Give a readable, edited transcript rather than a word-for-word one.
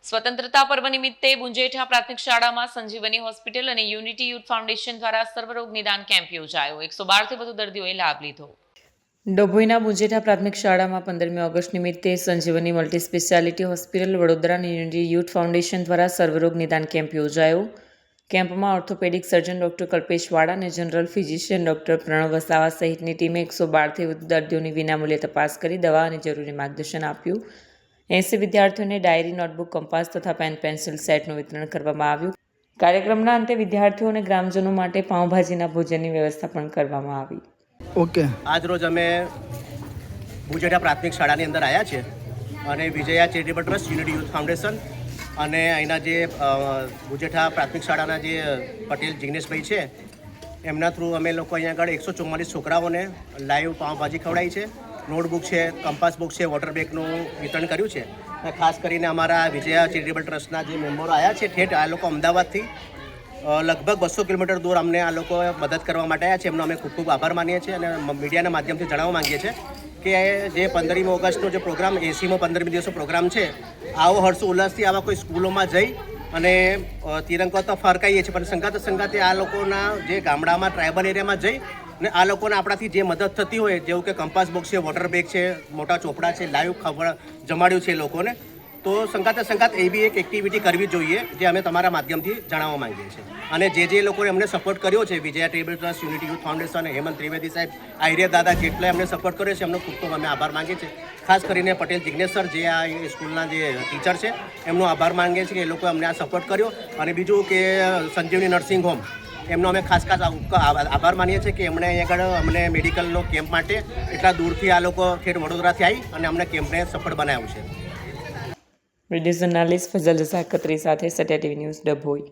સ્વતંત્રતા પર્વ નિમિત્તે બુંજેઠા પ્રાથમિક શાળામાં સંજીવની હોસ્પિટલ અને યુનિટી યુથ ફાઉન્ડેશન દ્વારા સર્વરોગ નિદાન કેમ્પ યોજાયો. 112 થી વધુ દર્દીઓએ લાભ લીધો. ડભોઈના બુંજેઠા પ્રાથમિક શાળામાં 15મી ઓગસ્ટ નિમિત્તે સંજીવની મલ્ટી સ્પેશિયાલિટી હોસ્પિટલ વડોદરા અને યુનિટી યુથ ફાઉન્ડેશન દ્વારા સર્વરોગ નિદાન કેમ્પ યોજાયો. કેમ્પમાં ઓર્થોપેડિક સર્જન ડૉક્ટર કલ્પેશ વાડા અને general physician doctor Pranav Vasava સહિતની ટીમે 112 થી વધુ દર્દીઓની વિનામૂલ્યે તપાસ કરી દવા અને જરૂરી માર્ગદર્શન આપ્યું. 80 વિદ્યાર્થીઓને ડાયરી, નોટબુક, કંપાસ તથા પેન પેન્સિલ સેટનું વિતરણ કરવામાં આવ્યું. કાર્યક્રમના અંતે વિદ્યાર્થીઓ અને ગ્રામજનો માટે પાઉંભાજીના ભોજનની વ્યવસ્થા પણ કરવામાં આવી. ઓકે, આજ રોજ અમે બુંજેઠા પ્રાથમિક શાળાની અંદર આવ્યા છે અને Vijaya charitable trust, unity youth foundation અને અહીંના જે બુંજેઠા પ્રાથમિક શાળાના જે પટેલ જિગ્નેશભાઈ છે એમના થ્રુ અમે લોકો અહીંયા આગળ 144 છોકરાઓને લાઈવ પાઉંભાજી ખવડાવી છે. નોટબુક છે, કંપાસ બુક છે, વોટર બેગનું વિતરણ કર્યું છે. અને ખાસ કરીને અમારા વિજયા ચેરિટેબલ ટ્રસ્ટના જે મેમ્બરો આવ્યા છે ઠેઠ આ લોકો અમદાવાદથી લગભગ 200 કિલોમીટર દૂર અમને આ લોકો મદદ કરવા માટે આવ્યા છે. એમનો અમે ખૂબ ખૂબ આભાર માનીએ છીએ અને મીડિયાના માધ્યમથી જણાવવા માંગીએ છીએ કે જે 15મી ઓગસ્ટનો જે પ્રોગ્રામ 80મો 15મી દિવસનો પ્રોગ્રામ છે, આવો હર્ષ ઉલ્લાસથી આવા કોઈ સ્કૂલોમાં જઈ અને તિરંગો તો ફરકાઈએ છીએ, પણ સંગાતે આ લોકોના જે ગામડામાં ટ્રાઇબલ એરિયામાં જઈ અને આ લોકોને આપણાથી જે મદદ થતી હોય, જેવું કે કંપાસ બોક્સ છે, વોટર બેગ છે, મોટા ચોપડા છે, લાઈવ જમાડ્યું છે લોકોને, તો સંગાત એ બી એક એક્ટિવિટી કરવી જોઈએ, જે અમે તમારા માધ્યમથી જણાવવા માંગીએ છીએ. અને જે લોકોએ અમને સપોર્ટ કર્યો છે, Vijaya charitable trust, unity youth foundation, Hemant Trivedi સાહેબ, આહિરે દાદા, જેટલા અમને સપોર્ટ કર્યો છે એમનો ખૂબ ખૂબ અમે આભાર માંગીએ છીએ. ખાસ કરીને પટેલ જિગ્નેશ સર, જે આ સ્કૂલના જે ટીચર છે, એમનો આભાર માંગીએ છીએ કે એ લોકોએ અમને આ સપોર્ટ કર્યો. અને બીજું કે સંજીવની નર્સિંગ હોમ, એમનો અમે ખાસ આભાર માનીએ છીએ કે એમણે અહીંયા આગળ અમને મેડિકલનો કેમ્પ માટે એટલા દૂરથી આ લોકો ઠેઠ વડોદરાથી આવી અને અમને કેમ્પને સફળ બનાવ્યું છે. વિડીયો જર્નાલિસ્ટ ફઝલ રઝા ખત્રી સાથે સત્યા ટીવી ન્યૂઝ, ડભોઈ.